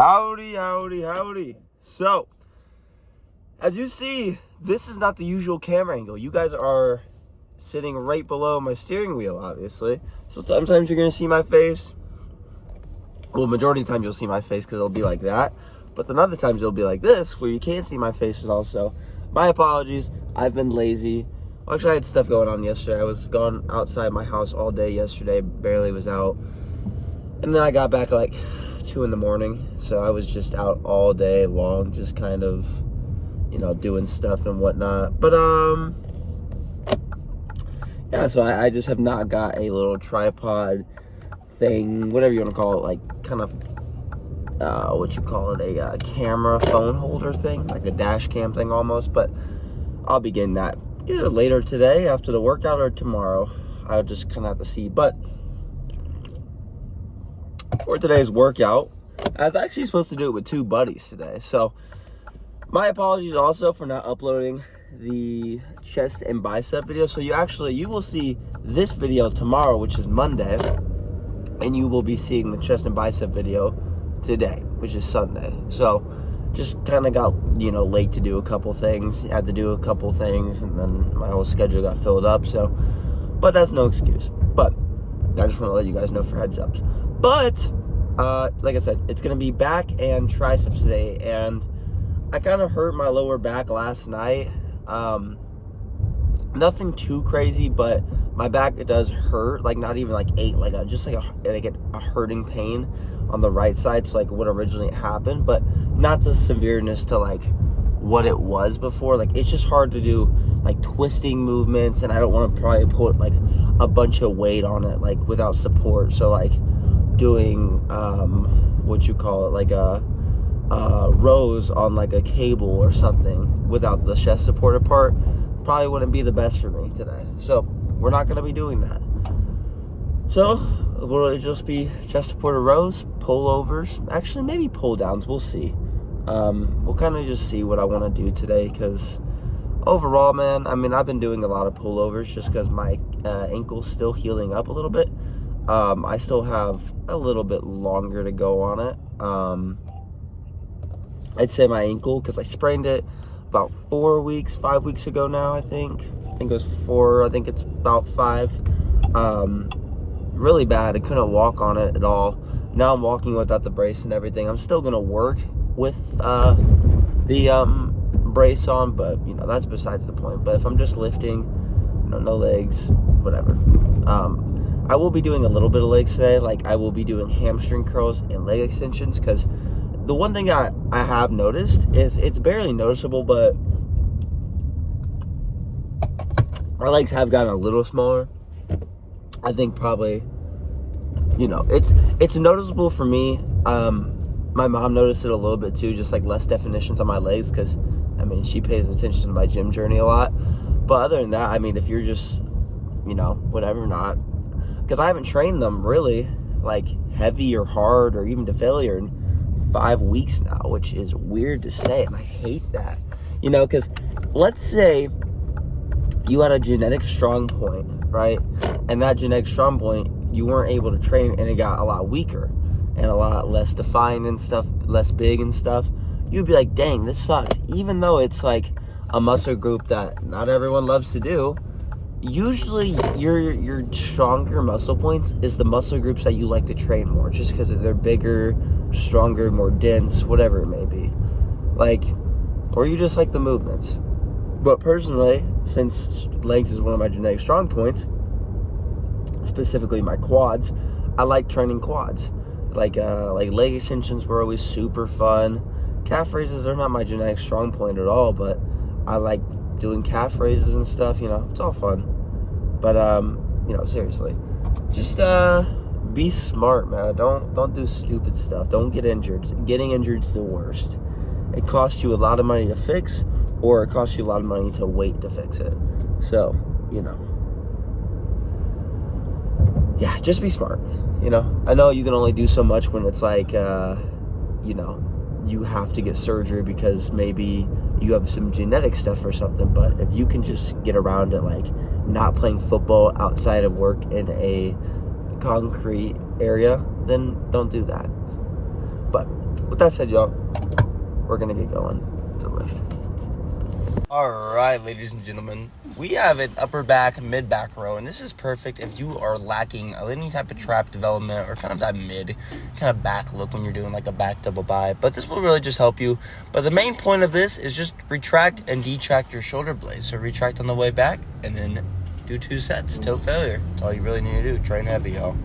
Howdy, howdy, howdy. So, as you see, this is not the usual camera angle. You guys are sitting right below my steering wheel, obviously. So sometimes you're gonna see my face. Well, majority of the time you'll see my face because it'll be like that. But then other times it'll be like this, where you can't see my face at all. So, my apologies. I've been lazy. Actually, I had stuff going on yesterday. I was gone outside my house all day yesterday. Barely was out. And then I got back like 2 in the morning. So I was just out all day long, just kind of, doing stuff and whatnot. But, yeah, so I just have not got a little tripod thing, whatever you want to call it, like kind of, a camera phone holder thing, like a dash cam thing almost. But I'll be getting that either later today after the workout or tomorrow. I'll just kind of have to see. But for today's workout, I was actually supposed to do it with 2 buddies today. So my apologies also for not uploading the chest and bicep video. So you will see this video tomorrow, which is Monday, and you will be seeing the chest and bicep video today, which is Sunday. So just kind of got, late to do a couple things. Had to do a couple things, and then my whole schedule got filled up. So, but that's no excuse. But I just want to let you guys know for heads ups. But, like I said, it's going to be back and triceps today. And I kind of hurt my lower back last night. Nothing too crazy, but my back, it does hurt. Like, not even like ache, like just like a hurting pain on the right side. So like what originally happened, but not the severeness to like what it was before. Like, it's just hard to do like twisting movements, and I don't want to probably put like a bunch of weight on it, like without support. So like doing like a rows on like a cable or something without the chest supported part probably wouldn't be the best for me today. So we're not going to be doing that. So will it just be chest supported rows, pullovers, actually maybe pull downs, we'll see. We'll kind of just see what I want to do today, because overall, man, I mean, I've been doing a lot of pullovers just because my ankle's still healing up a little bit. I still have a little bit longer to go on it. I'd say my ankle, because I sprained it about 5 weeks ago now, I think it was 4, I think it's about 5. Really bad. I couldn't walk on it at all. Now I'm walking without the brace and everything. I'm still going to work with the brace on, but, that's besides the point. But if I'm just lifting, no legs, whatever. I will be doing a little bit of legs today. Like, I will be doing hamstring curls and leg extensions, because the one thing I have noticed is it's barely noticeable, but my legs have gotten a little smaller. I think probably, it's noticeable for me. My mom noticed it a little bit too, just like less definitions on my legs, because, she pays attention to my gym journey a lot. But other than that, if you're just, whatever, not, because I haven't trained them really, like, heavy or hard or even to failure in 5 weeks now, which is weird to say, and I hate that. Because let's say you had a genetic strong point, right? And that genetic strong point, you weren't able to train, and it got a lot weaker and a lot less defined and stuff, less big and stuff. You'd be like, dang, this sucks. Even though it's like a muscle group that not everyone loves to do, usually your stronger muscle points is the muscle groups that you like to train more, just because they're bigger, stronger, more dense, whatever it may be. Like, or you just like the movements. But personally, since legs is one of my genetic strong points, specifically my quads, I like training quads. Like leg extensions were always super fun. Calf raises are not my genetic strong point at all, but I like doing calf raises and stuff, it's all fun. But, seriously, just, be smart, man. Don't do stupid stuff. Don't get injured. Getting injured is the worst. It costs you a lot of money to fix, or it costs you a lot of money to wait to fix it. So, yeah, just be smart. I know you can only do so much when it's like, you have to get surgery because maybe you have some genetic stuff or something. But if you can just get around it, like not playing football outside of work in a concrete area, then don't do that. But with that said, y'all, we're gonna get going to lift. All right, ladies and gentlemen, we have an upper back, mid back row, and this is perfect if you are lacking any type of trap development or kind of that mid kind of back look when you're doing like a back double bi. But this will really just help you. But the main point of this is just retract and detract your shoulder blades. So retract on the way back and then do 2 sets till failure. That's all you really need to do. Train heavy, y'all.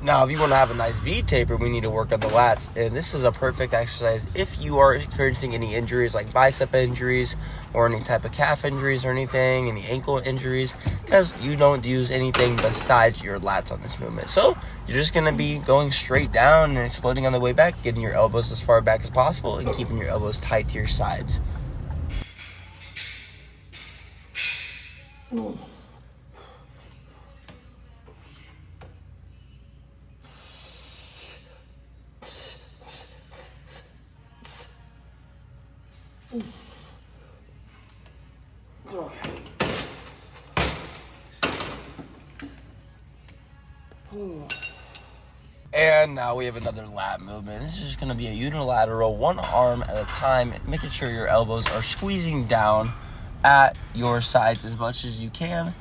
Now, if you want to have a nice V taper, we need to work on the lats. And this is a perfect exercise if you are experiencing any injuries like bicep injuries or any type of calf injuries or anything, any ankle injuries, because you don't use anything besides your lats on this movement. So you're just going to be going straight down and exploding on the way back, getting your elbows as far back as possible and keeping your elbows tight to your sides. And now we have another lat movement. This is just going to be a unilateral, one arm at a time, making sure your elbows are squeezing down at your sides as much as you can.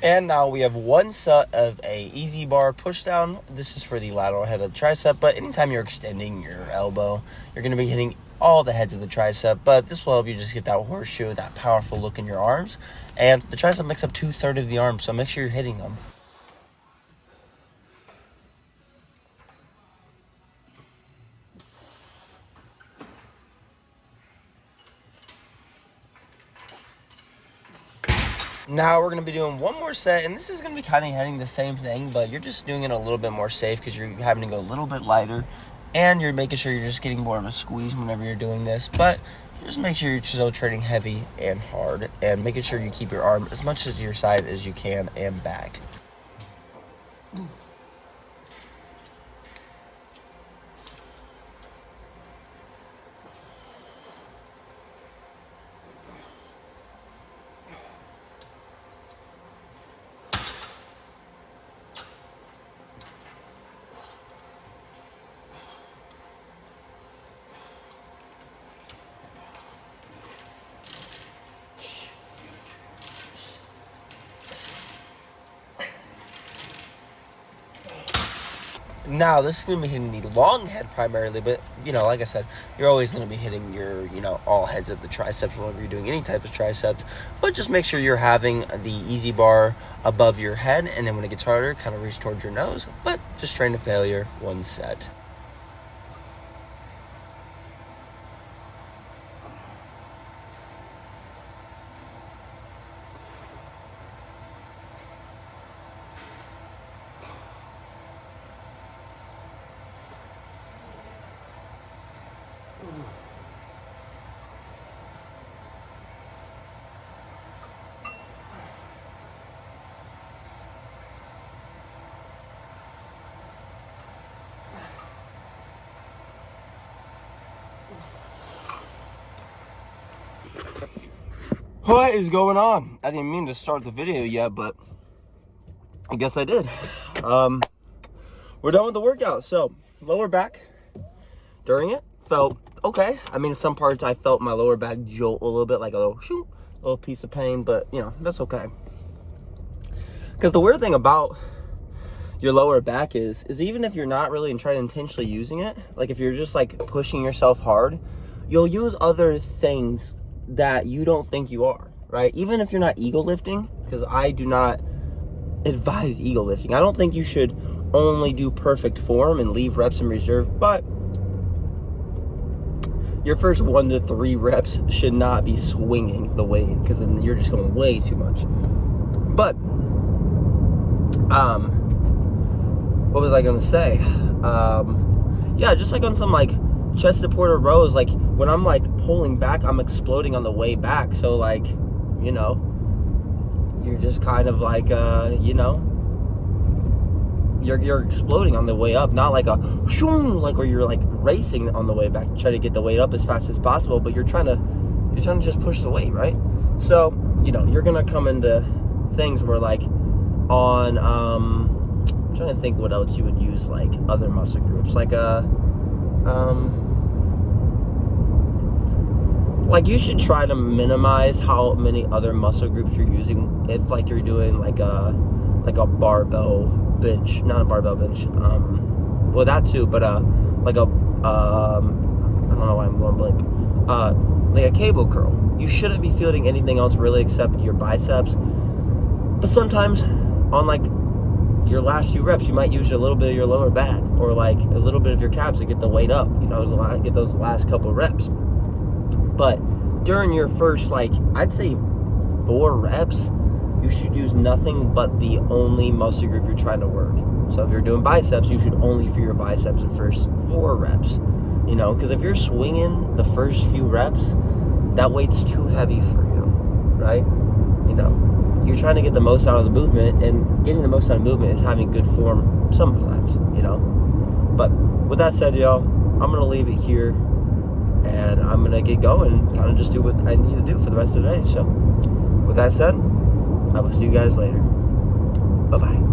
And now we have one set of a easy bar push down. This is for the lateral head of the tricep, but anytime you're extending your elbow, you're going to be hitting all the heads of the tricep, but this will help you just get that horseshoe, that powerful look in your arms. And the tricep makes up 2/3 of the arm, so make sure you're hitting them. Now we're going to be doing one more set, and this is going to be kind of hitting the same thing, but you're just doing it a little bit more safe because you're having to go a little bit lighter, and you're making sure you're just getting more of a squeeze whenever you're doing this. But just make sure you're still training heavy and hard, and making sure you keep your arm as much as your side as you can and back. Now, this is going to be hitting the long head primarily, but, like I said, you're always going to be hitting your, all heads of the triceps whenever you're doing any type of triceps. But just make sure you're having the easy bar above your head, and then when it gets harder, kind of reach towards your nose. But just train to failure, 1 set. What is going on? I didn't mean to start the video yet, but I guess I did. We're done with the workout. So, lower back during it felt okay. I mean, some parts I felt my lower back jolt a little bit, like a little piece of pain, but that's okay. Because the weird thing about your lower back is even if you're not really trying to intentionally using it, like if you're just like pushing yourself hard, you'll use other things that you don't think you are, right? Even if you're not ego lifting, because I do not advise ego lifting. I don't think you should only do perfect form and leave reps in reserve, but your first 1 to 3 reps should not be swinging the weight, because then you're just going way too much. But what was I gonna say? Yeah, just like on some like chest supporter rows, like when I'm like pulling back, I'm exploding on the way back. So like, you're just kind of like you're exploding on the way up, not like a shoom, like where you're like racing on the way back, try to get the weight up as fast as possible, but you're trying to just push the weight, right? So, you're gonna come into things where like on I'm trying to think what else you would use, like other muscle groups, like like you should try to minimize how many other muscle groups you're using if like you're doing like a barbell bench, not a barbell bench, well that too, but like a I don't know why I'm going blank, like a cable curl. You shouldn't be fielding anything else really except your biceps. But sometimes on like your last few reps, you might use a little bit of your lower back or like a little bit of your calves to get the weight up, get those last couple reps. But during your first, like, I'd say 4 reps, you should use nothing but the only muscle group you're trying to work. So if you're doing biceps, you should only feel your biceps the first 4 reps, because if you're swinging the first few reps, that weight's too heavy for you, right? You're trying to get the most out of the movement, and getting the most out of movement is having good form sometimes, But with that said, y'all, I'm going to leave it here, and I'm going to get going and kind of just do what I need to do for the rest of the day. So with that said, I will see you guys later. Bye-bye.